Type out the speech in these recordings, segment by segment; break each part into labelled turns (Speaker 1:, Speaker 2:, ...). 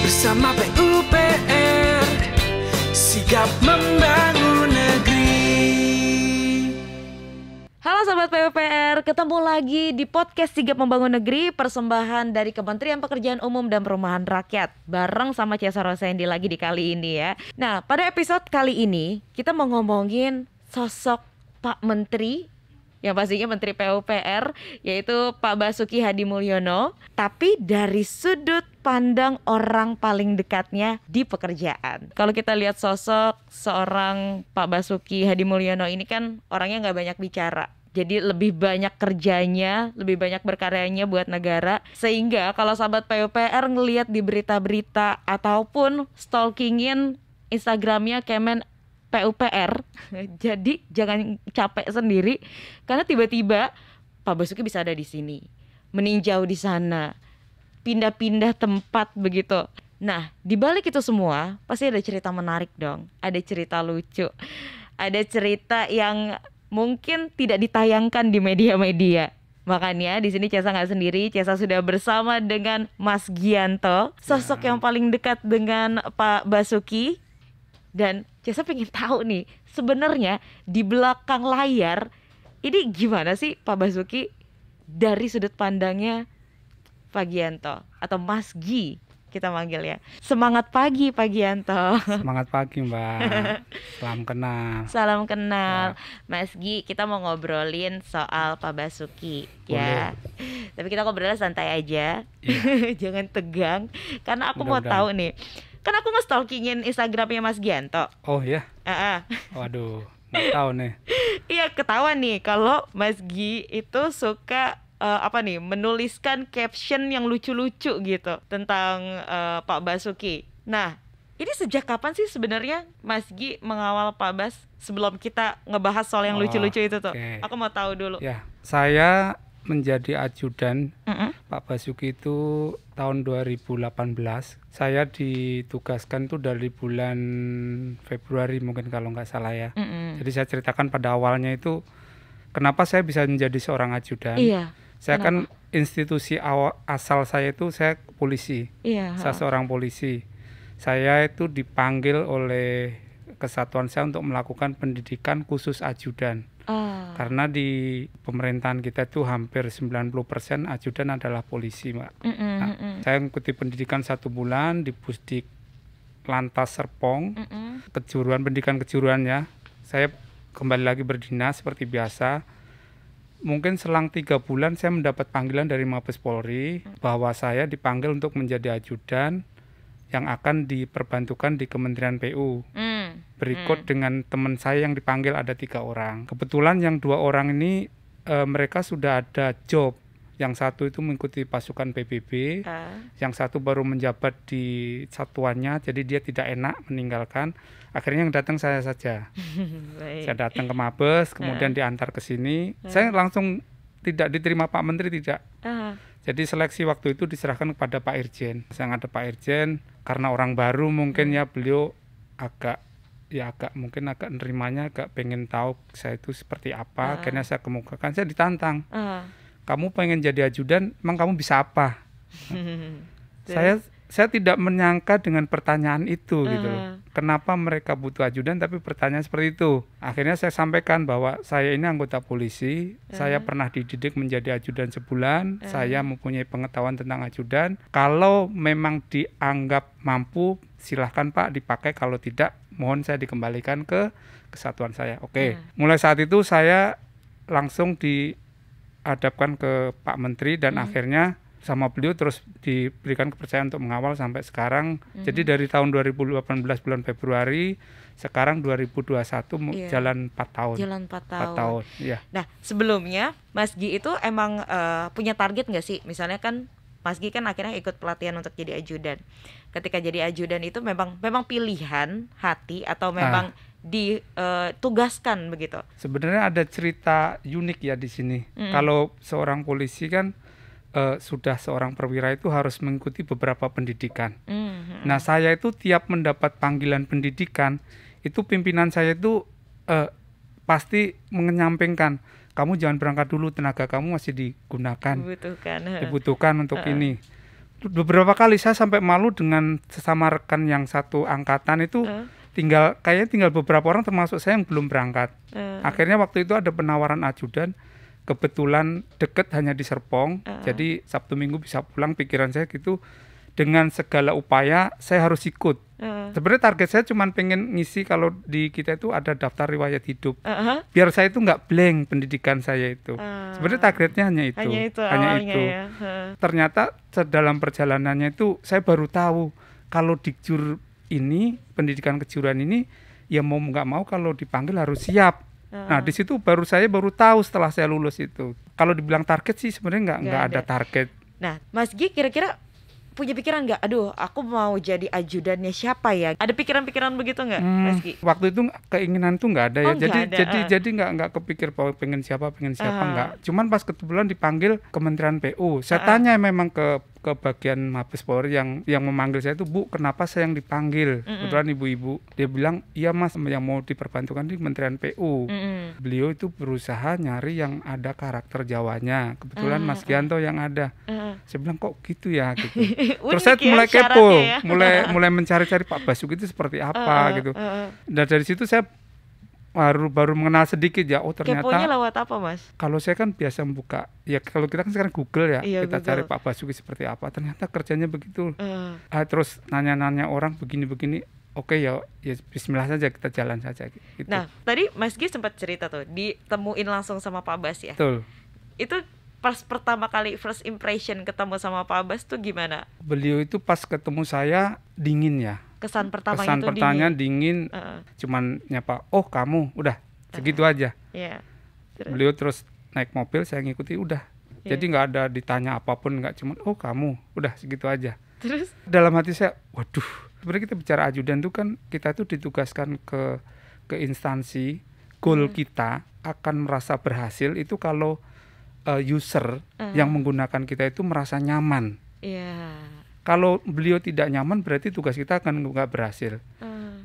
Speaker 1: Bersama PUPR, sigap membangun negeri.
Speaker 2: Halo Sobat PUPR, ketemu lagi di podcast Sigap Membangun Negeri, persembahan dari Kementerian Pekerjaan Umum dan Perumahan Rakyat, bareng sama Ciesa Rosendi lagi di kali ini ya. Nah, pada episode kali ini kita mau ngomongin sosok Pak Menteri, yang pastinya Menteri PUPR, yaitu Pak Basuki Hadimulyono, tapi dari sudut pandang orang paling dekatnya di pekerjaan. Kalau kita lihat sosok seorang Pak Basuki Hadimulyono ini kan orangnya nggak banyak bicara. Jadi lebih banyak kerjanya, lebih banyak berkaryanya buat negara. Sehingga kalau sahabat PUPR ngelihat di berita-berita ataupun stalkingin Instagramnya Kemen PUPR, jadi jangan capek sendiri karena tiba-tiba Pak Basuki bisa ada di sini, meninjau di sana, pindah-pindah tempat begitu. Nah, di balik itu semua pasti ada cerita menarik dong, ada cerita lucu, ada cerita yang mungkin tidak ditayangkan di media-media. Makanya di sini Ciesa nggak sendiri, Ciesa sudah bersama dengan Mas Gianto, sosok yang paling dekat dengan Pak Basuki. Dan Ciesa pengen tahu nih, sebenarnya di belakang layar ini gimana sih Pak Basuki dari sudut pandangnya Pak Gianto atau Mas Gi kita manggil ya. Semangat pagi Pak Gianto.
Speaker 3: Semangat pagi Mbak. Salam kenal.
Speaker 2: Salam kenal.
Speaker 3: Ya.
Speaker 2: Mas Gi, kita mau ngobrolin soal Pak Basuki.
Speaker 3: Boleh.
Speaker 2: Ya. Tapi kita ngobrolnya santai aja.
Speaker 3: Ya.
Speaker 2: Jangan tegang karena aku mau tahu nih. Kan aku nge-stalkingin Instagramnya Mas Gianto.
Speaker 3: Oh ya? Waduh, nggak tahu nih.
Speaker 2: Iya, ketahuan nih kalau Mas Gi itu suka menuliskan caption yang lucu-lucu gitu tentang Pak Basuki. Nah, ini sejak kapan sih sebenarnya Mas Gi mengawal Pak Bas sebelum kita ngebahas soal yang lucu-lucu itu tuh?
Speaker 3: Okay.
Speaker 2: Aku mau tahu dulu.
Speaker 3: Ya, saya menjadi ajudan Pak Basuki itu tahun 2018. Saya ditugaskan tuh dari bulan Februari mungkin kalau nggak salah ya. Jadi saya ceritakan pada awalnya itu kenapa saya bisa menjadi seorang ajudan.
Speaker 2: Iya.
Speaker 3: Saya
Speaker 2: kenapa?
Speaker 3: kan institusi asal saya itu saya polisi.
Speaker 2: Iya.
Speaker 3: Saya seorang polisi. Saya itu dipanggil oleh kesatuan saya untuk melakukan pendidikan khusus ajudan. Karena di pemerintahan kita itu hampir 90% ajudan adalah polisi, Mbak. Saya mengikuti pendidikan 1 bulan di Pusdik Lantas Serpong, pendidikan kejuruan ya. Saya kembali lagi berdinas seperti biasa. Mungkin selang 3 bulan saya mendapat panggilan dari Mabes Polri bahwa saya dipanggil untuk menjadi ajudan yang akan diperbantukan di Kementerian PU. Berikut dengan teman saya yang dipanggil ada 3 orang. Kebetulan yang 2 orang ini mereka sudah ada job. Yang satu itu mengikuti pasukan PBB, yang satu baru menjabat di satuannya, jadi dia tidak enak meninggalkan. Akhirnya yang datang saya saja. Saya datang ke Mabes, kemudian diantar ke sini. Saya langsung tidak diterima Pak Menteri, tidak. Jadi seleksi waktu itu diserahkan kepada Pak Irjen. Saya ada Pak Irjen, karena orang baru mungkin ya beliau agak nerimanya, agak pengen tahu saya itu seperti apa. Akhirnya saya kemukakan, saya ditantang. Kamu pengen jadi ajudan, emang kamu bisa apa? Saya tidak menyangka dengan pertanyaan itu gitu loh. Kenapa mereka butuh ajudan tapi pertanyaan seperti itu. Akhirnya saya sampaikan bahwa saya ini anggota polisi, saya pernah dididik menjadi ajudan sebulan, saya mempunyai pengetahuan tentang ajudan. Kalau memang dianggap mampu, silahkan Pak dipakai, kalau tidak mohon saya dikembalikan ke kesatuan saya. Oke. Mulai saat itu saya langsung dihadapkan ke Pak Menteri dan akhirnya sama beliau terus diberikan kepercayaan untuk mengawal sampai sekarang. Jadi dari tahun 2018 bulan Februari, sekarang 2021 jalan 4 tahun.
Speaker 2: Jalan 4 tahun.
Speaker 3: 4 tahun, ya.
Speaker 2: Nah, sebelumnya Mas Gi itu emang punya target nggak sih? Misalnya kan Mas Gi kan akhirnya ikut pelatihan untuk jadi ajudan. Ketika jadi ajudan itu memang pilihan hati atau memang ditugaskan begitu?
Speaker 3: Sebenarnya ada cerita unik ya di sini. Kalau seorang polisi kan sudah seorang perwira itu harus mengikuti beberapa pendidikan. Nah, saya itu tiap mendapat panggilan pendidikan, itu pimpinan saya itu pasti menyampingkan, kamu jangan berangkat dulu, tenaga kamu masih digunakan, dibutuhkan untuk ini. beberapa kali saya sampai malu dengan sesama rekan yang satu angkatan itu kayaknya tinggal beberapa orang termasuk saya yang belum berangkat. Akhirnya waktu itu ada penawaran ajudan, kebetulan deket hanya di Serpong, jadi Sabtu Minggu bisa pulang. Pikiran saya gitu, dengan segala upaya saya harus ikut. Sebenarnya target saya cuma pengen ngisi kalau di kita itu ada daftar riwayat hidup, biar saya itu nggak blank pendidikan saya itu. Sebenarnya targetnya hanya itu. Ya. Ternyata dalam perjalanannya itu saya baru tahu kalau Dikjur ini, pendidikan kejuruan ini, ya mau nggak mau kalau dipanggil harus siap. Nah di situ saya baru tahu setelah saya lulus itu. Kalau dibilang target sih sebenarnya nggak ada target.
Speaker 2: Nah Mas Gi kira-kira punya pikiran nggak? Aduh, aku mau jadi ajudannya siapa ya? Ada pikiran-pikiran begitu nggak, Mas Gi?
Speaker 3: Waktu itu keinginan tuh nggak ada ya. Jadi nggak kepikir bahwa pengen siapa nggak. Cuman pas kebetulan dipanggil Kementerian PU, saya tanya memang ke bagian Mabes Polri yang memanggil saya itu, Bu, kenapa saya yang dipanggil? Kebetulan ibu-ibu, dia bilang, iya Mas, yang mau diperbantukan di Kementerian PU. Beliau itu berusaha nyari yang ada karakter Jawanya. Kebetulan Mas Gianto yang ada. Saya bilang kok gitu ya gitu. Terus saya mulai kepo, ya? mulai mencari-cari Pak Basuki itu seperti apa gitu. Dan dari situ saya baru mengenal sedikit ya. Oh ternyata.
Speaker 2: Keponya lewat apa Mas?
Speaker 3: Kalau saya kan biasa membuka, ya kalau kita kan sekarang Google ya,
Speaker 2: iya,
Speaker 3: kita
Speaker 2: Google.
Speaker 3: cari Pak Basuki seperti apa. Ternyata kerjanya begitu. Terus nanya-nanya orang begini-begini. Oke ya Bismillah saja, kita jalan saja gitu.
Speaker 2: Nah tadi Mas Gi sempat cerita tuh ditemuin langsung sama Pak Bas ya.
Speaker 3: Betul.
Speaker 2: Itu pas pertama kali first impression ketemu sama Pak Bas tuh gimana?
Speaker 3: Beliau itu pas ketemu saya dingin ya.
Speaker 2: Kesan pertanyaan
Speaker 3: dingin. Cuman nyapa, oh kamu, udah segitu aja.
Speaker 2: Yeah.
Speaker 3: Beliau terus naik mobil, saya ngikuti, udah. Jadi nggak ada ditanya apapun, nggak cuman, oh kamu, udah segitu aja.
Speaker 2: Terus
Speaker 3: dalam hati saya, waduh, sebenarnya kita bicara ajudan itu kan kita tuh ditugaskan ke instansi, goal kita akan merasa berhasil itu kalau user yang menggunakan kita itu merasa nyaman. Kalau beliau tidak nyaman berarti tugas kita akan nggak berhasil.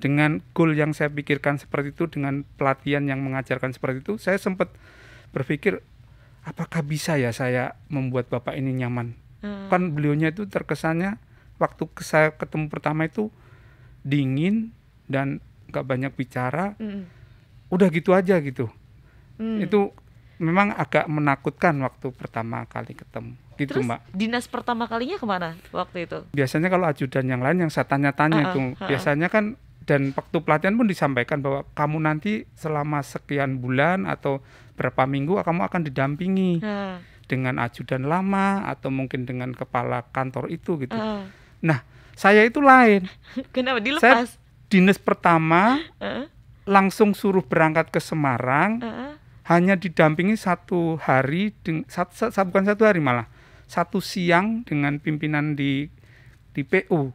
Speaker 3: Dengan goal yang saya pikirkan seperti itu, dengan pelatihan yang mengajarkan seperti itu, saya sempat berpikir apakah bisa ya saya membuat Bapak ini nyaman. Kan beliaunya itu terkesannya waktu saya ketemu pertama itu dingin dan nggak banyak bicara, udah gitu aja gitu. Itu memang agak menakutkan waktu pertama kali ketemu. Gitu,
Speaker 2: terus
Speaker 3: Mbak.
Speaker 2: Dinas pertama kalinya kemana waktu itu?
Speaker 3: Biasanya kalau ajudan yang lain yang saya tanya-tanya itu biasanya kan, dan waktu pelatihan pun disampaikan bahwa kamu nanti selama sekian bulan atau berapa minggu kamu akan didampingi dengan ajudan lama atau mungkin dengan kepala kantor itu gitu. Nah, saya itu lain.
Speaker 2: Kenapa dilepas?
Speaker 3: Saya dinas pertama langsung suruh berangkat ke Semarang. Hanya didampingi satu hari, bukan satu hari malah, satu siang dengan pimpinan di PU.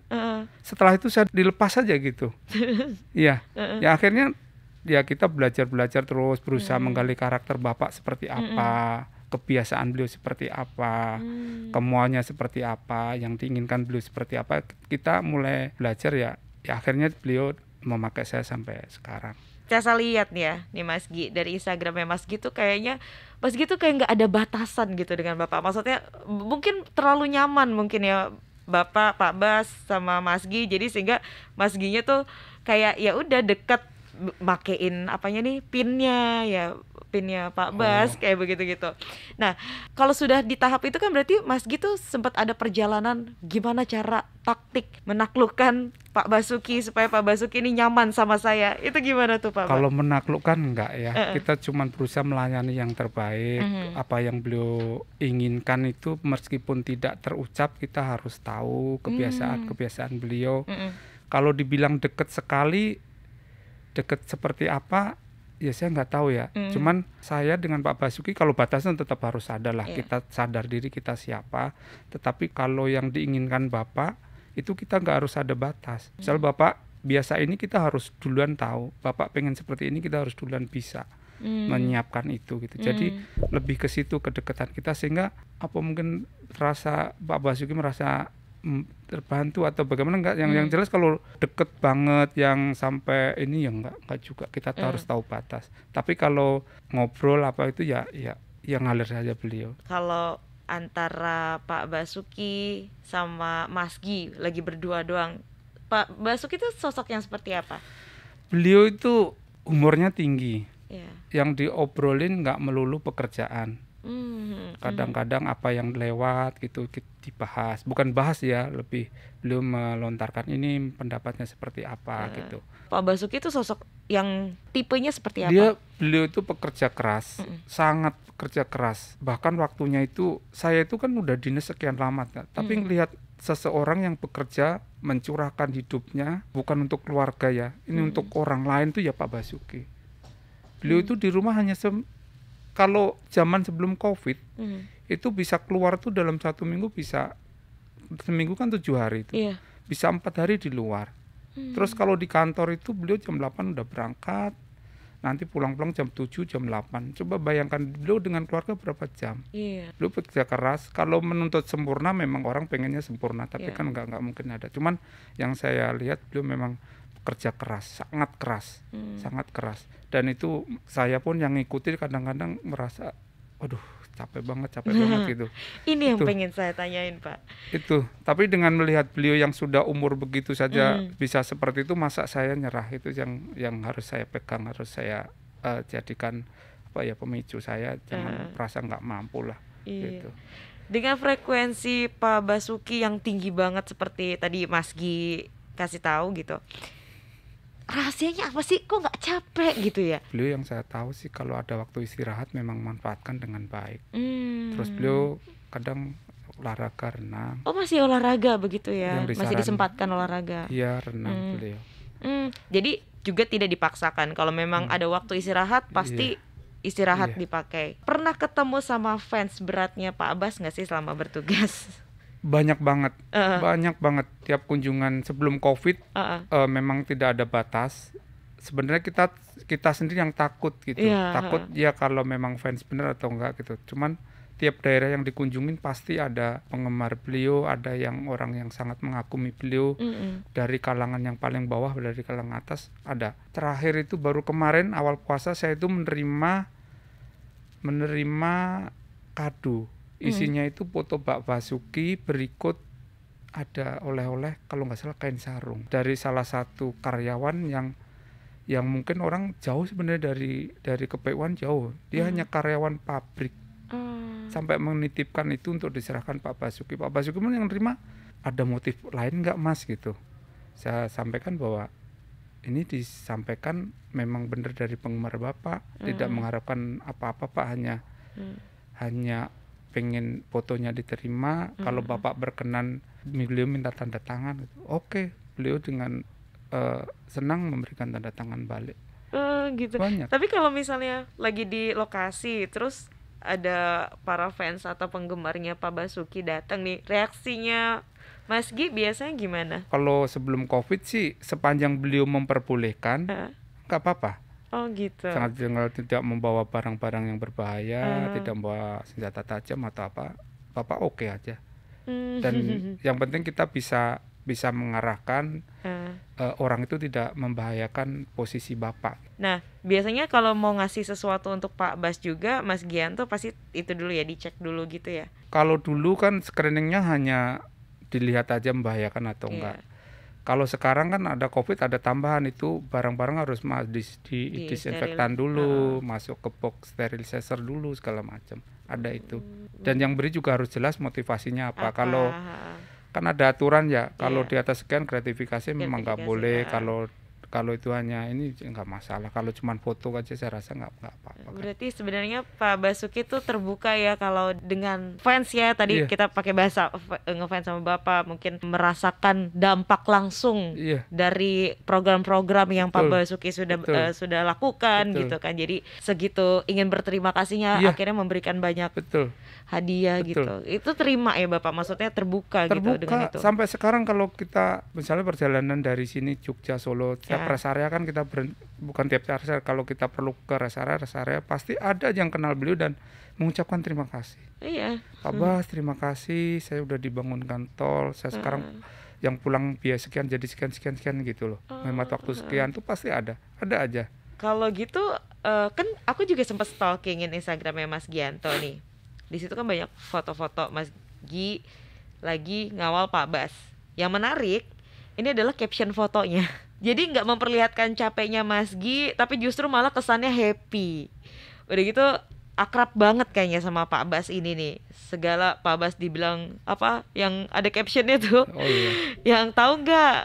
Speaker 3: Setelah itu saya dilepas saja gitu. Ya akhirnya ya kita belajar terus, berusaha menggali karakter Bapak seperti apa, kebiasaan beliau seperti apa, kemauannya seperti apa, yang diinginkan beliau seperti apa. Kita mulai belajar ya akhirnya beliau memakai saya sampai sekarang.
Speaker 2: Saya lihat nih ya, nih Mas Gi, dari Instagramnya Mas Gi tuh kayaknya Mas Gi tuh kayak nggak ada batasan gitu dengan Bapak. Maksudnya mungkin terlalu nyaman mungkin ya Bapak, Pak Bas sama Mas Gi, jadi sehingga Mas Gi-nya tuh kayak ya udah dekat, makein apanya nih pinnya Pak Bas kayak begitu gitu. Nah kalau sudah di tahap itu kan berarti Mas Gi tuh sempat ada perjalanan gimana cara taktik menaklukkan Pak Basuki supaya Pak Basuki ini nyaman sama saya. Itu gimana tuh Pak?
Speaker 3: Kalau menaklukkan enggak ya, kita cuma berusaha melayani yang terbaik. Apa yang beliau inginkan itu meskipun tidak terucap kita harus tahu kebiasaan beliau. Kalau dibilang dekat sekali, dekat seperti apa, ya saya nggak tahu ya. Cuman saya dengan Pak Basuki kalau batasnya tetap harus ada lah. Kita sadar diri kita siapa. Tetapi kalau yang diinginkan Bapak itu kita nggak harus ada batas. Misal Bapak biasa ini kita harus duluan tahu. Bapak pengen seperti ini kita harus duluan bisa menyiapkan itu gitu. Jadi lebih ke situ kedekatan kita sehingga apa mungkin rasa Pak Basuki merasa terbantu atau bagaimana enggak. Yang jelas kalau deket banget yang sampai ini ya enggak juga, kita harus tahu batas. Tapi kalau ngobrol apa itu ya ngalir saja beliau.
Speaker 2: Kalau antara Pak Basuki sama Mas Gi lagi berdua doang. Pak Basuki itu sosok yang seperti apa?
Speaker 3: Beliau itu humornya tinggi.
Speaker 2: Yeah.
Speaker 3: Yang diobrolin nggak melulu pekerjaan. Kadang-kadang apa yang lewat gitu dibahas, bukan bahas ya, lebih beliau melontarkan ini pendapatnya seperti apa gitu.
Speaker 2: Pak Basuki itu sosok yang tipenya seperti apa?
Speaker 3: Beliau itu pekerja keras, sangat pekerja keras. Bahkan waktunya itu, saya itu kan udah dinas sekian lama, tapi ngelihat seseorang yang bekerja mencurahkan hidupnya bukan untuk keluarga ya, ini untuk orang lain tuh ya Pak Basuki. Beliau itu di rumah hanya kalau zaman sebelum COVID itu bisa keluar tuh dalam 1 minggu, bisa seminggu kan 7 hari itu, bisa 4 hari di luar. Terus kalau di kantor itu beliau jam 8 udah berangkat, nanti pulang-pulang jam 7, jam 8. Coba bayangkan beliau dengan keluarga berapa jam. Beliau bekerja keras. Kalau menuntut sempurna memang orang pengennya sempurna, tapi kan nggak mungkin ada. Cuman yang saya lihat beliau memang kerja keras, sangat keras, sangat keras. Dan itu saya pun yang ngikutin kadang-kadang merasa, waduh capek banget gitu.
Speaker 2: Ini yang pengen saya tanyain Pak.
Speaker 3: Itu, tapi dengan melihat beliau yang sudah umur begitu saja bisa seperti itu, masa saya nyerah? Itu yang harus saya pegang, harus saya jadikan pemicu saya, jangan merasa nggak mampu lah. Gitu.
Speaker 2: Dengan frekuensi Pak Basuki yang tinggi banget seperti tadi Mas Gi kasih tahu gitu, rahasianya apa sih kok nggak capek gitu ya?
Speaker 3: Beliau yang saya tahu sih kalau ada waktu istirahat memang manfaatkan dengan baik. Terus beliau kadang olahraga, renang.
Speaker 2: Oh masih olahraga begitu ya? Masih disempatkan olahraga?
Speaker 3: Iya, renang beliau.
Speaker 2: Jadi juga tidak dipaksakan, kalau memang ada waktu istirahat pasti istirahat dipakai. Pernah ketemu sama fans beratnya Pak Abbas nggak sih selama bertugas?
Speaker 3: Banyak banget. Tiap kunjungan sebelum COVID memang tidak ada batas. Sebenarnya kita sendiri yang takut gitu. Takut ya kalau memang fans bener atau enggak gitu. Cuman tiap daerah yang dikunjungin pasti ada penggemar beliau, ada yang orang yang sangat mengagumi beliau, dari kalangan yang paling bawah, dari kalangan atas ada. Terakhir itu baru kemarin awal puasa saya itu menerima kado. Isinya itu foto Pak Basuki, berikut ada oleh-oleh kalau nggak salah kain sarung dari salah satu karyawan yang mungkin orang jauh sebenarnya dari KPU-an jauh. Dia hanya karyawan pabrik. Sampai menitipkan itu untuk diserahkan Pak Basuki. Pak Basuki pun yang terima, ada motif lain nggak Mas gitu. Saya sampaikan bahwa ini disampaikan memang benar dari penggemar Bapak, tidak mengharapkan apa-apa Pak, hanya pengen fotonya diterima. Kalau Bapak berkenan, beliau minta tanda tangan gitu. Oke, beliau dengan senang memberikan tanda tangan balik.
Speaker 2: Gitu.
Speaker 3: Banyak.
Speaker 2: Tapi kalau misalnya lagi di lokasi terus ada para fans atau penggemarnya Pak Basuki datang nih, reaksinya Mas Gi biasanya gimana?
Speaker 3: Kalau sebelum COVID sih sepanjang beliau memperbolehkan nggak apa-apa.
Speaker 2: Oh gitu.
Speaker 3: Sangat tidak membawa barang-barang yang berbahaya, tidak membawa senjata tajam atau apa, Bapak oke aja. Dan yang penting kita bisa mengarahkan orang itu tidak membahayakan posisi Bapak.
Speaker 2: Nah, biasanya kalau mau ngasih sesuatu untuk Pak Bas juga, Mas Gianto pasti itu dulu ya, dicek dulu gitu ya?
Speaker 3: Kalau dulu kan screeningnya hanya dilihat aja membahayakan atau enggak. Kalau sekarang kan ada COVID, ada tambahan itu barang-barang harus disinfektan dulu, masuk ke box sterilizer dulu segala macam. Ada itu. Dan yang beri juga harus jelas motivasinya apa. Kalau kan ada aturan ya, kalau di atas sekian gratifikasi memang nggak boleh. Kalau itu hanya ini nggak masalah. Kalau cuma foto aja saya rasa nggak apa-apa.
Speaker 2: Berarti sebenarnya Pak Basuki itu terbuka ya kalau dengan fans ya. Tadi kita pakai bahasa ngefans sama Bapak, mungkin merasakan dampak langsung dari program-program yang Pak Basuki sudah lakukan gitu kan. Jadi segitu ingin berterima kasihnya, akhirnya memberikan banyak hadiah gitu. Itu terima ya Bapak, maksudnya terbuka gitu dengan itu.
Speaker 3: Sampai sekarang kalau kita misalnya perjalanan dari sini Jogja Solo, tiap rest area kan kita bukan tiap rest area, kalau kita perlu ke rest area pasti ada yang kenal beliau dan mengucapkan terima kasih. Pak Bas terima kasih, saya udah dibangunkan tol, saya sekarang yang pulang biaya sekian jadi sekian gitu loh. Hemat waktu sekian tuh pasti ada aja.
Speaker 2: Kalau gitu kan aku juga sempat stalkingin Instagramnya Mas Gianto nih. Di situ kan banyak foto-foto Mas Gi lagi ngawal Pak Bas. Yang menarik ini adalah caption fotonya. Jadi nggak memperlihatkan capeknya Mas Gi, tapi justru malah kesannya happy. Udah gitu akrab banget kayaknya sama Pak Bas ini nih. Segala Pak Bas dibilang apa yang ada captionnya tuh.
Speaker 3: Oh iya.
Speaker 2: Yang tahu nggak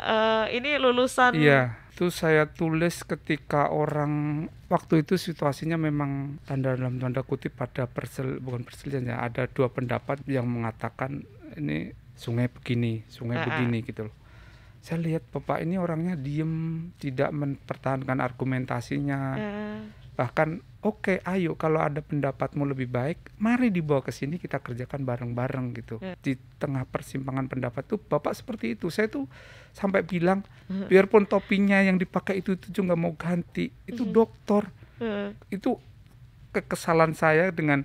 Speaker 2: ini lulusan.
Speaker 3: Iya, itu saya tulis ketika orang waktu itu situasinya memang dalam tanda kutip pada bukan perselisihan ya, ada dua pendapat yang mengatakan ini sungai begini gitu loh. Saya lihat Bapak ini orangnya diem, tidak mempertahankan argumentasinya. Bahkan oke, ayo kalau ada pendapatmu lebih baik, mari dibawa ke sini kita kerjakan bareng-bareng gitu. Di tengah persimpangan pendapat tuh Bapak seperti itu. Saya tuh sampai bilang, biarpun topinya yang dipakai itu juga nggak mau ganti, itu dokter. Itu kekesalan saya dengan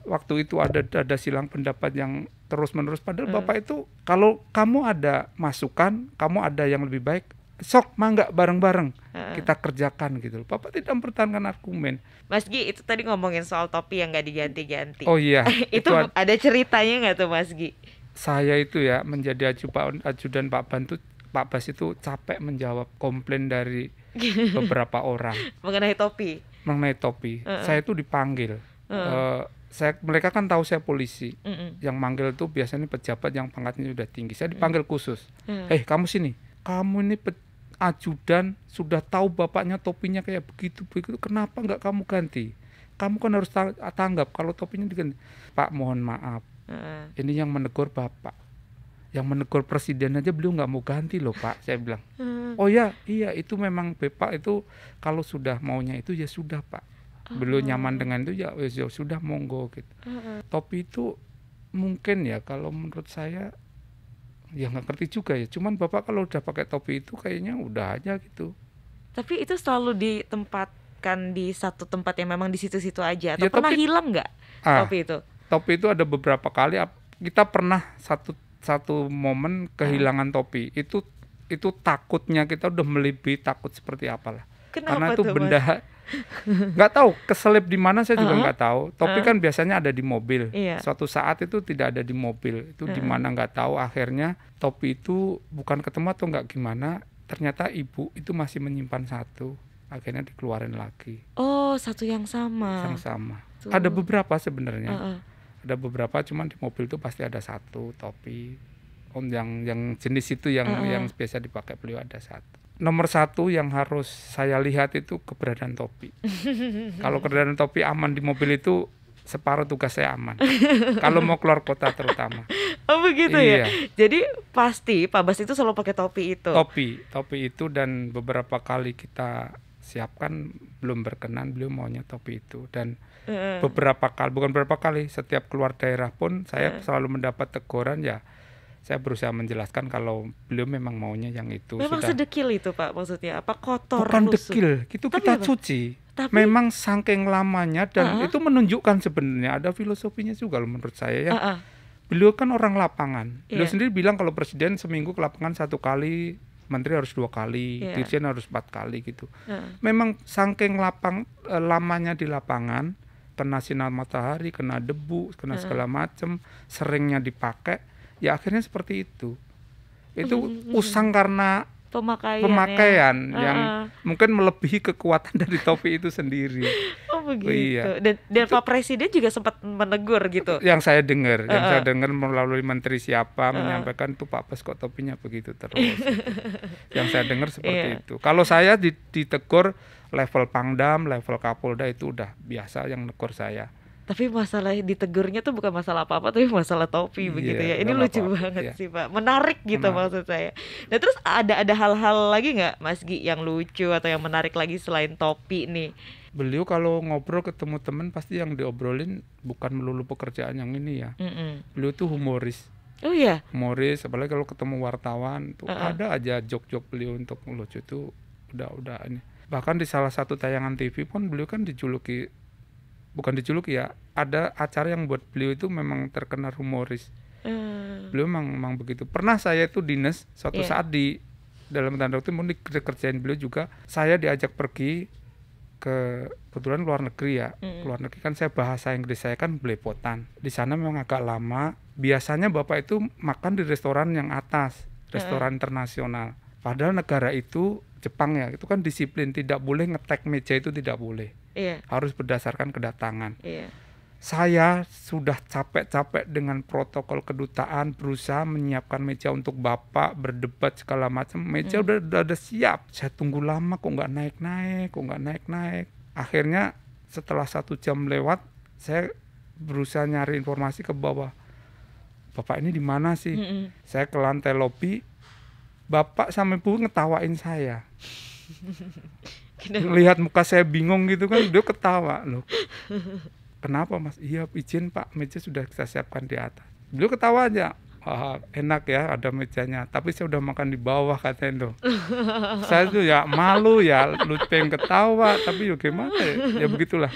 Speaker 3: waktu itu ada silang pendapat yang terus-menerus. Padahal Bapak itu kalau kamu ada masukan, kamu ada yang lebih baik, sok mangga bareng-bareng kita kerjakan gitu. Bapak tidak mempertahankan argumen.
Speaker 2: Mas Gi, itu tadi ngomongin soal topi yang nggak diganti-ganti.
Speaker 3: Oh iya.
Speaker 2: itu ada ceritanya nggak tuh Mas Gi?
Speaker 3: Saya itu ya menjadi ajudan Pak Bas itu capek menjawab komplain dari beberapa orang
Speaker 2: mengenai topi.
Speaker 3: Saya itu dipanggil. Mereka kan tahu saya polisi. Yang manggil tuh biasanya pejabat yang pangkatnya sudah tinggi. Saya dipanggil khusus. Kamu sini. Kamu ini ajudan, sudah tahu bapaknya topinya kayak begitu. Kenapa nggak kamu ganti? Kamu kan harus tanggap kalau topinya diganti. Pak, mohon maaf. Ini yang menegur bapak. Yang menegur presiden aja beliau nggak mau ganti loh Pak. Saya bilang. Oh iya itu memang Bapak itu kalau sudah maunya itu ya sudah Pak. Beliau nyaman dengan itu ya sudah monggo gitu. Topi itu mungkin ya kalau menurut saya ya nggak ngerti juga ya. Cuman Bapak kalau udah pakai topi itu kayaknya udah aja gitu.
Speaker 2: Tapi itu selalu ditempatkan di satu tempat yang memang di situ-situ aja. Atau ya, pernah hilang nggak topi itu? Topi
Speaker 3: itu ada beberapa kali. Kita pernah satu momen kehilangan topi. Itu takutnya kita udah melebihi takut seperti apalah. Karena itu benda nggak tahu keselip di mana saya juga nggak tahu. Topi kan biasanya ada di mobil. Suatu saat itu tidak ada di mobil. Itu di mana nggak tahu. Akhirnya topi itu bukan ketemu atau nggak gimana. Ternyata ibu itu masih menyimpan satu. Akhirnya dikeluarin lagi.
Speaker 2: Oh, satu yang sama.
Speaker 3: Yang sama. Ada beberapa sebenarnya. Ada beberapa, cuman di mobil itu pasti ada satu topi. Yang jenis itu yang biasa dipakai beliau ada satu. Nomor satu yang harus saya lihat itu keberadaan topi. Kalau keberadaan topi aman di mobil itu separuh tugas saya aman. Kalau mau keluar kota terutama.
Speaker 2: Oh begitu ya. Jadi pasti Pak Bas itu selalu pakai topi itu.
Speaker 3: Topi itu, dan beberapa kali kita siapkan belum berkenan, beliau maunya topi itu. Dan bukan beberapa kali, setiap keluar daerah pun saya selalu mendapat teguran ya. Saya berusaha menjelaskan kalau beliau memang maunya yang itu.
Speaker 2: Memang sedekil itu Pak maksudnya? Apa kotor?
Speaker 3: Bukan dekil, itu kita cuci. Memang saking lamanya dan itu menunjukkan sebenarnya ada filosofinya juga loh menurut saya ya. Beliau kan orang lapangan. Beliau sendiri bilang kalau presiden seminggu ke lapangan 1 kali, menteri harus 2 kali, dirjen harus 4 kali gitu. Memang saking lamanya di lapangan, kena sinar matahari, kena debu, kena segala macam, seringnya dipakai. Ya akhirnya seperti itu. Itu usang karena pemakaian yang mungkin melebihi kekuatan dari topi itu sendiri.
Speaker 2: Oh begitu. Iya. Dan Pak Presiden juga sempat menegur gitu.
Speaker 3: Yang saya dengar, melalui menteri siapa menyampaikan tuh Pak Bas kok topinya begitu terus. Yang saya dengar seperti itu. Kalau saya ditegur level Pangdam, level Kapolda itu udah biasa yang negur saya.
Speaker 2: Tapi masalah ditegurnya tuh bukan masalah apa-apa, tapi masalah topi begitu ya. Ini lucu banget sih Pak, menarik gitu maksud saya. Nah terus ada hal-hal lagi nggak Mas Gi yang lucu atau yang menarik lagi selain topi nih?
Speaker 3: Beliau kalau ngobrol ketemu teman pasti yang diobrolin bukan melulu pekerjaan yang ini ya. Beliau tuh humoris.
Speaker 2: Oh iya?
Speaker 3: Humoris, apalagi kalau ketemu wartawan tuh ada aja jok-jok beliau untuk lucu tuh udah ini. Bahkan di salah satu tayangan TV pun beliau kan bukan dijuluki ya, ada acara yang buat beliau itu memang terkenal humoris. Beliau memang begitu. Pernah saya itu dinas suatu saat di dalam tanda kutip mau dikerjain beliau juga, saya diajak pergi kebetulan luar negeri ya. Luar negeri kan saya bahasa Inggris saya kan belepotan. Di sana memang agak lama. Biasanya Bapak itu makan di restoran yang atas, restoran internasional. Padahal negara itu Jepang ya, itu kan disiplin, tidak boleh ngetek meja, itu tidak boleh. Harus berdasarkan kedatangan. Saya sudah capek-capek dengan protokol kedutaan, berusaha menyiapkan meja untuk Bapak, berdebat segala macam. Meja udah siap. Saya tunggu lama kok nggak naik-naik. Akhirnya setelah 1 jam lewat, saya berusaha nyari informasi ke bawah. Bapak ini di mana sih? Saya ke lantai lobi. Bapak sama Ibu ngetawain saya. Lihat muka saya bingung gitu kan, dia ketawa loh. Kenapa Mas? Iya izin Pak, meja sudah kita siapkan di atas. Beliau ketawa aja. Enak ya ada mejanya, tapi saya udah makan di bawah katanya tuh. Saya tuh ya malu ya, lu pengen ketawa, tapi ya gimana ya begitulah.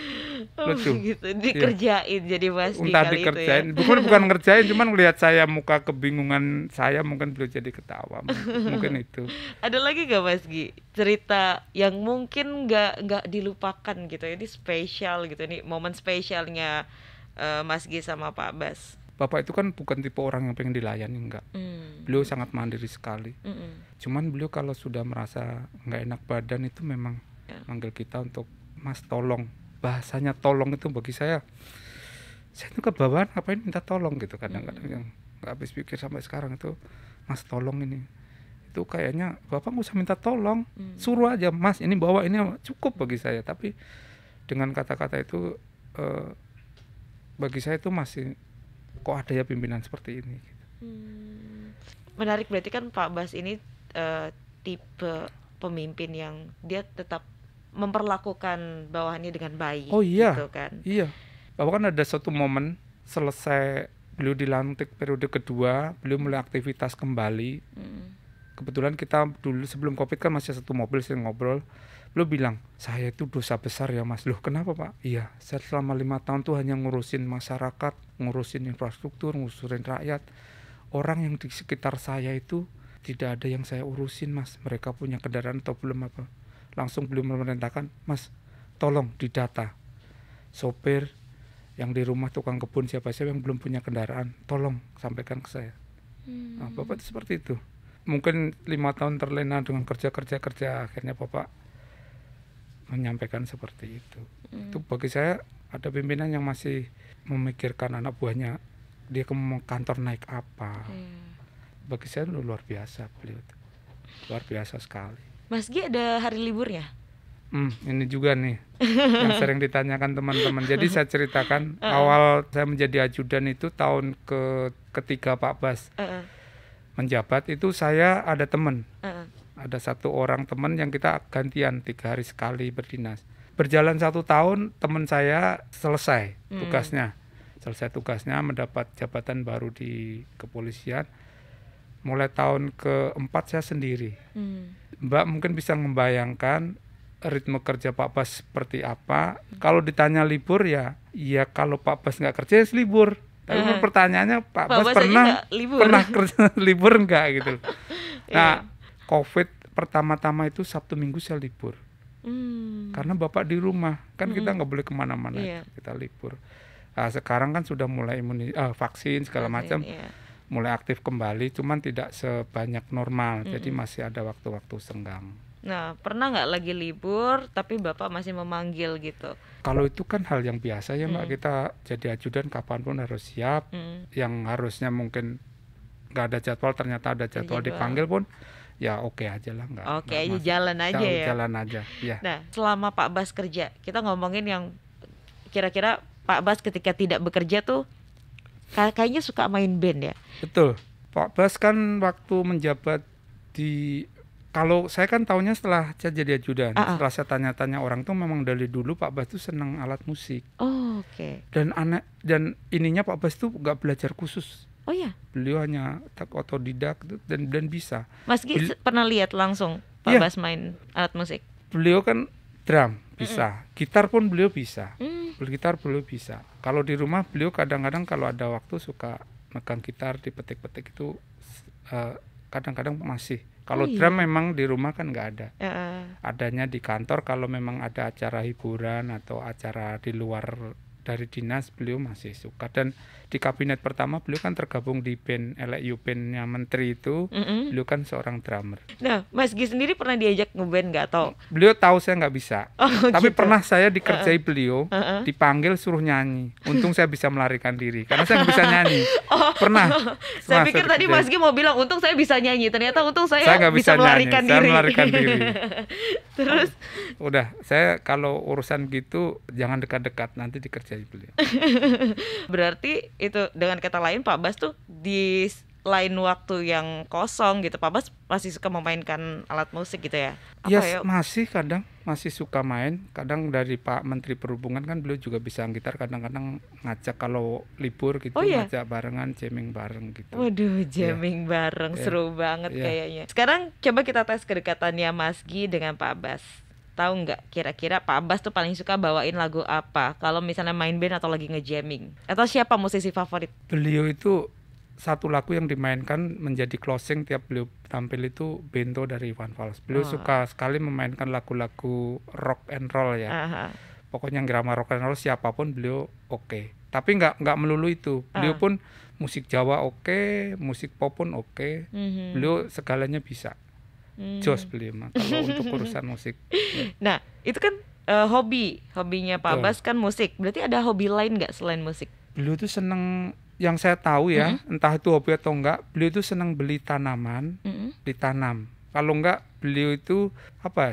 Speaker 3: Lucu.
Speaker 2: Gitu. Dikerjain jadi Mas Gi
Speaker 3: Entah
Speaker 2: kali
Speaker 3: dikerjain,
Speaker 2: itu ya.
Speaker 3: bukan ngerjain, cuman ngelihat saya muka kebingungan saya, mungkin beliau jadi ketawa. Mungkin itu.
Speaker 2: Ada lagi gak Mas Gi cerita yang mungkin nggak dilupakan gitu, ini spesial gitu, ini momen spesialnya Mas Gi sama Pak Bas?
Speaker 3: Bapak itu kan bukan tipe orang yang pengen dilayani, enggak. Beliau sangat mandiri sekali. Cuman beliau kalau sudah merasa nggak enak badan itu memang manggil kita untuk Mas tolong. Bahasanya tolong itu bagi saya itu kebawaan, ngapain minta tolong gitu kadang-kadang yang nggak habis pikir sampai sekarang itu. Mas tolong ini, itu kayaknya Bapak nggak usah minta tolong, suruh aja Mas ini bawa ini, cukup bagi saya. Tapi dengan kata-kata itu bagi saya itu masih kok ada ya pimpinan seperti ini gitu.
Speaker 2: Menarik, berarti kan Pak Bas ini tipe pemimpin yang dia tetap memperlakukan bawahannya dengan baik.
Speaker 3: Oh iya,
Speaker 2: gitu kan.
Speaker 3: Iya. Bahkan ada suatu momen selesai beliau dilantik periode kedua, beliau mulai aktivitas kembali. Kebetulan kita dulu sebelum Covid kan masih satu mobil, saya ngobrol. Beliau bilang, saya itu dosa besar ya Mas. Loh kenapa Pak? Iya, saya selama 5 tahun tuh hanya ngurusin masyarakat, ngurusin infrastruktur, ngurusin rakyat. Orang yang di sekitar saya itu tidak ada yang saya urusin Mas. Mereka punya kendaraan atau belum apa. Langsung beliau memerintahkan, Mas tolong didata. Sopir yang di rumah, tukang kebun, siapa yang belum punya kendaraan, tolong sampaikan ke saya. Nah, Bapak itu seperti itu. Mungkin 5 tahun terlena dengan kerja, akhirnya Bapak menyampaikan seperti itu. Itu bagi saya ada pimpinan yang masih memikirkan anak buahnya, dia ke kantor naik apa. Bagi saya luar biasa beliau itu. Luar biasa sekali.
Speaker 2: Mas Gi ada hari liburnya?
Speaker 3: Ini juga nih yang sering ditanyakan teman-teman. Jadi saya ceritakan awal saya menjadi ajudan itu tahun ketiga Pak Bas menjabat itu, saya ada teman. Ada 1 orang teman yang kita gantian 3 hari sekali berdinas. Berjalan 1 tahun teman saya selesai tugasnya, mendapat jabatan baru di kepolisian. Mulai tahun ke-4 saya sendiri. Mbak mungkin bisa membayangkan ritme kerja Pak Bas seperti apa. Kalau ditanya libur ya kalau Pak Bas nggak kerja ya libur. Tapi pertanyaannya Pak Bas pernah kerja libur nggak gitu. Nah, Covid pertama-tama itu Sabtu Minggu saya libur. Karena Bapak di rumah, kan kita nggak boleh kemana-mana, kita libur. Nah, sekarang kan sudah mulai vaksin segala macam, mulai aktif kembali, cuman tidak sebanyak normal, jadi masih ada waktu-waktu senggang.
Speaker 2: Nah, pernah nggak lagi libur tapi Bapak masih memanggil gitu?
Speaker 3: Kalau itu kan hal yang biasa ya Mbak, kita jadi ajudan kapanpun harus siap. Yang harusnya mungkin nggak ada jadwal, ternyata ada jadwal dipanggil pun ya oke aja lah,
Speaker 2: jalan aja ya.
Speaker 3: Jalan aja ya.
Speaker 2: Nah, selama Pak Bas kerja, kita ngomongin yang kira-kira Pak Bas ketika tidak bekerja tuh kayaknya suka main band ya.
Speaker 3: Betul. Pak Bas kan waktu menjabat kalau saya kan tahunya setelah saya jadi ajudan. Setelah saya tanya-tanya orang tuh, memang dari dulu Pak Bas tuh senang alat musik.
Speaker 2: Oh, oke.
Speaker 3: Dan ininya Pak Bas tuh nggak belajar khusus.
Speaker 2: Oh ya.
Speaker 3: Beliau hanya otodidak dan bisa.
Speaker 2: Mas Gi pernah lihat langsung Pak Bas main alat musik?
Speaker 3: Beliau kan drum bisa, gitar pun beliau bisa. Gitar beliau bisa. Kalau di rumah beliau kadang-kadang kalau ada waktu suka megang gitar, dipetik-petik itu kadang-kadang masih. Kalau
Speaker 2: Oh,
Speaker 3: drum
Speaker 2: iya.
Speaker 3: memang di rumah kan nggak ada.
Speaker 2: Heeh.
Speaker 3: Adanya di kantor kalau memang ada acara hiburan atau acara di luar dari dinas, beliau masih suka. Dan di kabinet pertama beliau kan tergabung di band LEU, bandnya menteri itu.
Speaker 2: Mm-mm.
Speaker 3: Beliau kan seorang drummer.
Speaker 2: Nah, Mas Gi sendiri pernah diajak ngeband nggak atau?
Speaker 3: Beliau tahu saya nggak bisa.
Speaker 2: Oh,
Speaker 3: Tapi
Speaker 2: gitu.
Speaker 3: pernah saya dikerjai beliau,
Speaker 2: Heeh.
Speaker 3: dipanggil suruh nyanyi. Untung saya bisa melarikan diri karena saya nggak bisa nyanyi. Pernah.
Speaker 2: Saya
Speaker 3: Pernah
Speaker 2: pikir tadi
Speaker 3: dikerjain.
Speaker 2: Mas Gi mau bilang untung saya bisa nyanyi, ternyata untung saya
Speaker 3: Saya nggak bisa
Speaker 2: melarikan
Speaker 3: nyanyi, saya
Speaker 2: diri.
Speaker 3: melarikan diri.
Speaker 2: Terus
Speaker 3: Udah, saya kalau urusan gitu jangan dekat-dekat, nanti dikerjai beliau.
Speaker 2: berarti itu dengan kata lain Pak Bas tuh di lain waktu yang kosong gitu, Pak Bas masih suka memainkan alat musik gitu ya?
Speaker 3: Ya
Speaker 2: ya?
Speaker 3: masih kadang masih suka main. Kadang dari Pak Menteri Perhubungan kan beliau juga bisa gitar. Kadang-kadang ngajak kalau libur gitu,
Speaker 2: Oh, iya?
Speaker 3: ngajak barengan, jamming bareng gitu.
Speaker 2: Waduh, jamming bareng,
Speaker 3: Iya.
Speaker 2: seru banget
Speaker 3: Iya.
Speaker 2: kayaknya. Sekarang coba kita tes kedekatannya Mas Gi dengan Pak Bas. Tahu nggak kira-kira Pak Bas tuh paling suka bawain lagu apa kalau misalnya main band atau lagi ngejamming? Atau siapa musisi favorit?
Speaker 3: Beliau itu satu lagu yang dimainkan menjadi closing tiap beliau tampil itu Bento dari Iwan Fals. Beliau
Speaker 2: Oh.
Speaker 3: suka sekali memainkan lagu-lagu rock and roll ya.
Speaker 2: Aha.
Speaker 3: Pokoknya yang irama rock and roll siapapun beliau oke. Tapi nggak melulu itu. Beliau pun musik Jawa oke, musik pop pun oke.
Speaker 2: Mhm.
Speaker 3: Beliau segalanya bisa. Jos beliau mah kalau untuk urusan musik.
Speaker 2: Nah, itu kan hobinya Pak
Speaker 3: Betul.
Speaker 2: Bas kan musik. Berarti ada hobi lain nggak selain musik?
Speaker 3: Beliau tuh seneng, yang saya tahu ya, entah itu hobi atau enggak, beliau tuh seneng beli tanaman,
Speaker 2: Mm-mm.
Speaker 3: ditanam. Kalau enggak, beliau itu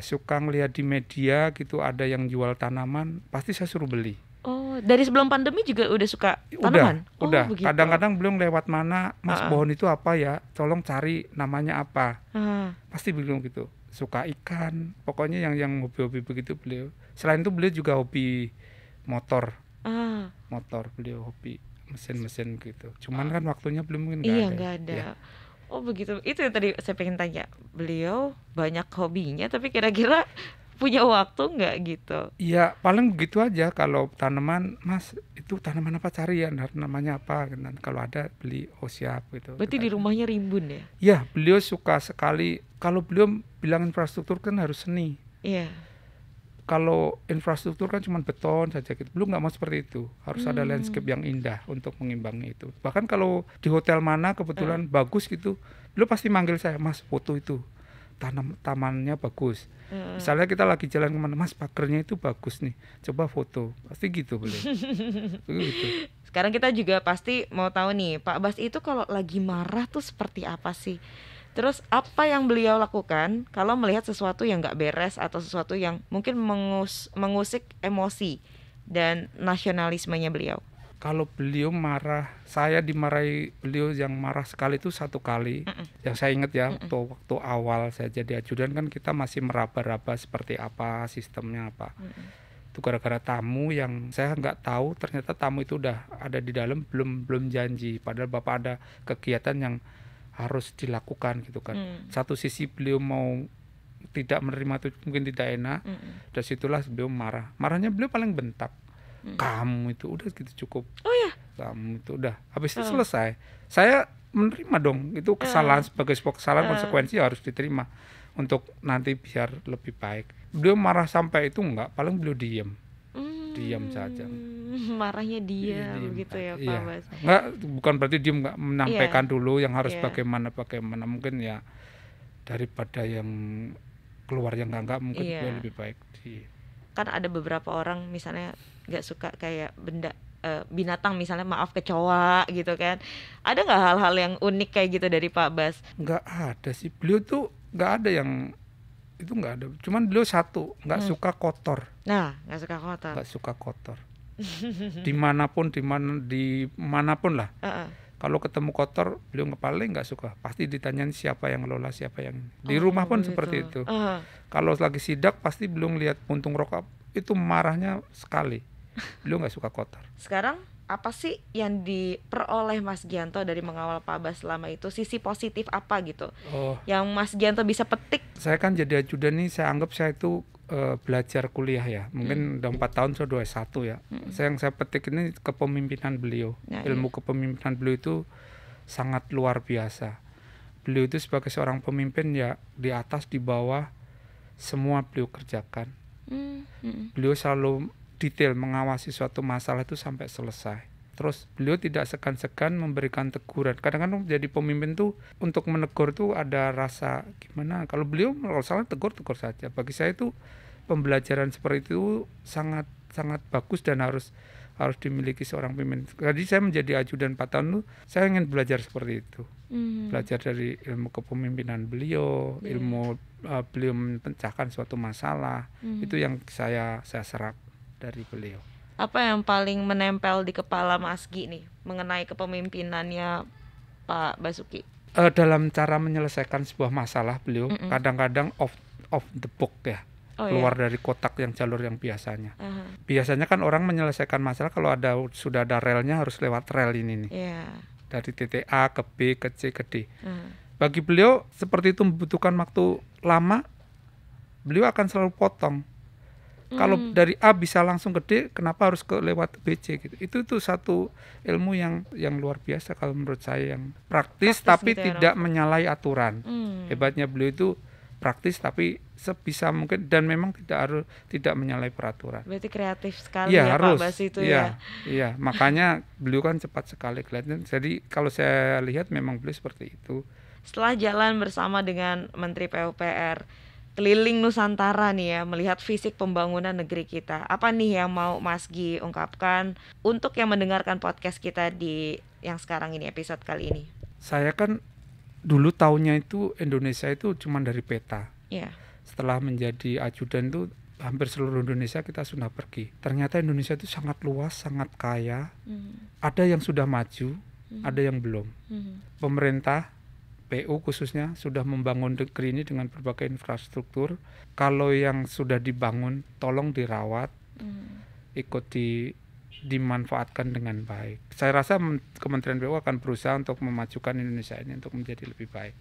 Speaker 3: suka ngelihat di media gitu ada yang jual tanaman, pasti saya suruh beli.
Speaker 2: Oh, dari sebelum pandemi juga udah suka tanaman?
Speaker 3: Udah.
Speaker 2: Begitu.
Speaker 3: Kadang-kadang belum lewat mana, Mas
Speaker 2: Ah.
Speaker 3: pohon itu apa ya? Tolong cari namanya apa.
Speaker 2: Ah.
Speaker 3: Pasti belum gitu. Suka ikan, pokoknya yang hobi-hobi begitu beliau. Selain itu beliau juga hobi motor.
Speaker 2: Ah.
Speaker 3: Motor beliau hobi mesin-mesin gitu. Cuman kan waktunya belum mungkin
Speaker 2: Iya,
Speaker 3: ada.
Speaker 2: nggak ada.
Speaker 3: Ya.
Speaker 2: Oh begitu. Itu yang tadi saya pengen tanya. Beliau banyak hobinya, tapi kira-kira punya waktu nggak gitu?
Speaker 3: Iya, paling begitu aja. Kalau tanaman, Mas itu tanaman apa, cari ya, namanya apa. Dan kalau ada beli, oh siap gitu.
Speaker 2: Berarti di rumahnya rimbun ya?
Speaker 3: Ya, beliau suka sekali. Kalau beliau bilang infrastruktur kan harus seni.
Speaker 2: Iya.
Speaker 3: Kalau infrastruktur kan cuma beton saja gitu. Belum nggak mau seperti itu. Harus ada landscape yang indah untuk mengimbangi itu. Bahkan kalau di hotel mana kebetulan bagus gitu, beliau pasti manggil saya, Mas foto itu. Tamannya bagus. Misalnya kita lagi jalan kemana, Mas pagernya itu bagus nih, coba foto. Pasti gitu beliau. Begitu.
Speaker 2: Sekarang kita juga pasti mau tahu nih, Pak Bas itu kalau lagi marah tuh seperti apa sih? Terus apa yang beliau lakukan kalau melihat sesuatu yang nggak beres atau sesuatu yang mungkin mengusik emosi dan nasionalismenya beliau?
Speaker 3: Kalau beliau marah, saya dimarahi beliau yang marah sekali itu satu kali. Yang saya ingat ya, waktu awal saya jadi ajudan kan kita masih meraba-raba seperti apa sistemnya apa. Itu gara-gara tamu yang saya nggak tahu, ternyata tamu itu udah ada di dalam, belum janji. Padahal Bapak ada kegiatan yang harus dilakukan gitu kan. Satu sisi beliau mau tidak menerima itu mungkin tidak enak. Dari situlah beliau marah. Marahnya beliau paling bentak. Kamu itu udah gitu cukup.
Speaker 2: Oh ya.
Speaker 3: Kamu itu udah. Habis itu selesai. Saya menerima dong. Itu kesalahan, sebagai sebuah kesalahan, konsekuensi harus diterima untuk nanti biar lebih baik. Beliau marah sampai itu enggak, paling beliau diam. Diam saja.
Speaker 2: Marahnya dia
Speaker 3: Diem.
Speaker 2: begitu ya Pak
Speaker 3: Iya.
Speaker 2: Bas.
Speaker 3: Enggak, bukan berarti diem, enggak menampaikan
Speaker 2: Iya.
Speaker 3: dulu yang harus
Speaker 2: Iya.
Speaker 3: bagaimana mungkin ya, daripada yang keluar yang enggak mungkin
Speaker 2: Iya.
Speaker 3: beliau lebih baik
Speaker 2: Kan ada beberapa orang misalnya nggak suka kayak benda binatang, misalnya maaf kecoa gitu kan. Ada nggak hal-hal yang unik kayak gitu dari Pak Bas?
Speaker 3: Enggak ada sih. Beliau tuh enggak ada yang itu, enggak ada. Cuman beliau satu, enggak suka kotor.
Speaker 2: Nah, nggak suka kotor.
Speaker 3: Enggak suka kotor. Dimanapun lah. Kalau ketemu kotor, beliau paling nggak suka. Pasti ditanyain siapa yang ngelola, siapa yang di rumah pun
Speaker 2: begitu.
Speaker 3: seperti itu. Kalau lagi sidak pasti belum lihat puntung rokok, itu marahnya sekali. Beliau nggak suka kotor.
Speaker 2: Sekarang apa sih yang diperoleh Mas Gianto dari mengawal Pak Bas selama itu? Sisi positif apa gitu
Speaker 3: Oh,
Speaker 2: yang Mas Gianto bisa petik?
Speaker 3: saya kan jadi ajudan nih, saya anggap saya itu belajar kuliah ya. Mungkin udah 4 tahun sudah 21 ya. Yang saya petik ini kepemimpinan beliau.
Speaker 2: Nah,
Speaker 3: Ilmu kepemimpinan beliau itu sangat luar biasa. beliau itu sebagai seorang pemimpin ya di atas di bawah semua beliau kerjakan. Beliau selalu detail mengawasi suatu masalah itu sampai selesai. Terus beliau tidak segan-segan memberikan teguran. Kadang-kadang jadi pemimpin tuh untuk menegur tuh ada rasa gimana. Kalau beliau kalau salah tegur saja. Bagi saya itu pembelajaran seperti itu sangat bagus dan harus dimiliki seorang pemimpin. Jadi saya menjadi ajudan 4 tahun tuh saya ingin belajar seperti itu. Belajar dari ilmu kepemimpinan beliau, ilmu beliau memecahkan suatu masalah. Itu yang saya serap dari beliau.
Speaker 2: Apa yang paling menempel di kepala Mas Gi nih mengenai kepemimpinannya Pak Basuki?
Speaker 3: Dalam cara menyelesaikan sebuah masalah beliau kadang-kadang off the book ya. Keluar dari kotak yang jalur yang biasanya. Biasanya kan orang menyelesaikan masalah kalau sudah ada relnya harus lewat rel ini nih. Dari titik A ke B ke C ke D. Bagi beliau seperti itu membutuhkan waktu lama. Beliau akan selalu potong. Kalau dari A bisa langsung ke D, kenapa harus lewat B, C gitu. Itu satu ilmu yang luar biasa kalau menurut saya, yang praktis tapi gitu tidak menyalahi aturan. Hebatnya beliau itu praktis tapi sebisa mungkin dan memang tidak menyalahi peraturan.
Speaker 2: Berarti kreatif sekali ya harus, Pak Bas itu ya.
Speaker 3: Iya, makanya beliau kan cepat sekali kelihatan. Jadi kalau saya lihat memang beliau seperti itu.
Speaker 2: Setelah jalan bersama dengan Menteri PUPR keliling Nusantara nih ya, melihat fisik pembangunan negeri kita, apa nih yang mau Mas Gi ungkapkan untuk yang mendengarkan podcast kita di yang sekarang ini, episode kali ini?
Speaker 3: Saya kan dulu taunya itu Indonesia itu cuma dari peta. Setelah menjadi ajudan itu hampir seluruh Indonesia kita sudah pergi. Ternyata Indonesia itu sangat luas, sangat kaya. Ada yang sudah maju, ada yang belum. Pemerintah PU khususnya sudah membangun negeri ini dengan berbagai infrastruktur. Kalau yang sudah dibangun tolong dirawat, ikut dimanfaatkan dengan baik. Saya rasa Kementerian PU akan berusaha untuk memajukan Indonesia ini untuk menjadi lebih baik.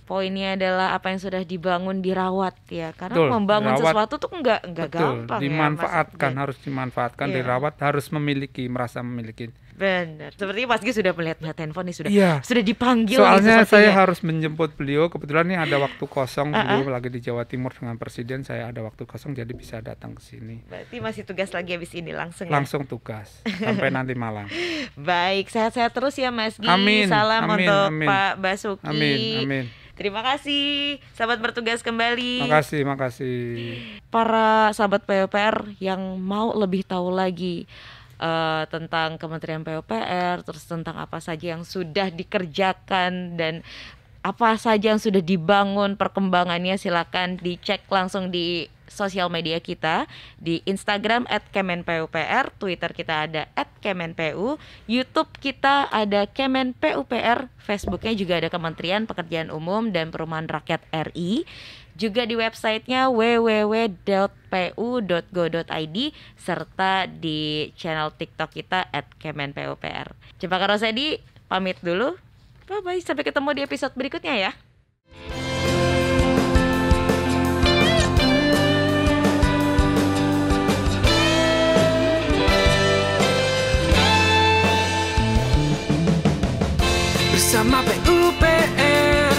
Speaker 2: Poinnya adalah apa yang sudah dibangun dirawat ya, karena membangun sesuatu tuh enggak gampang.
Speaker 3: Dimanfaatkan,
Speaker 2: ya,
Speaker 3: harus dimanfaatkan, dirawat, harus merasa memiliki.
Speaker 2: Benar. Seperti Mas Gi sudah melihat handphone nih, sudah dipanggil.
Speaker 3: Soalnya saya harus menjemput beliau. Kebetulan nih ada waktu kosong, beliau lagi di Jawa Timur dengan Presiden. Saya ada waktu kosong jadi bisa datang ke sini.
Speaker 2: Berarti masih tugas lagi habis ini langsung
Speaker 3: tugas sampai nanti malam.
Speaker 2: Baik, sehat-sehat terus ya Mas Gi.
Speaker 3: Amin.
Speaker 2: Salam untuk Pak Basuki.
Speaker 3: Amin.
Speaker 2: Terima kasih, sahabat bertugas kembali.
Speaker 3: Makasih.
Speaker 2: Para sahabat PUPR yang mau lebih tahu lagi tentang Kementerian PUPR, terus tentang apa saja yang sudah dikerjakan dan apa saja yang sudah dibangun perkembangannya, silakan dicek langsung di sosial media kita di Instagram @kemenpupr, Twitter kita ada @kemenpu, YouTube kita ada kemenpupr, Facebooknya juga ada Kementerian Pekerjaan Umum dan Perumahan Rakyat RI, juga di websitenya www.pu.go.id, serta di channel TikTok kita @kemenpupr. Cempaka Rosedi pamit dulu, bye-bye, sampai ketemu di episode berikutnya ya.
Speaker 1: Bersama PUPR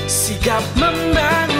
Speaker 1: sigap membangun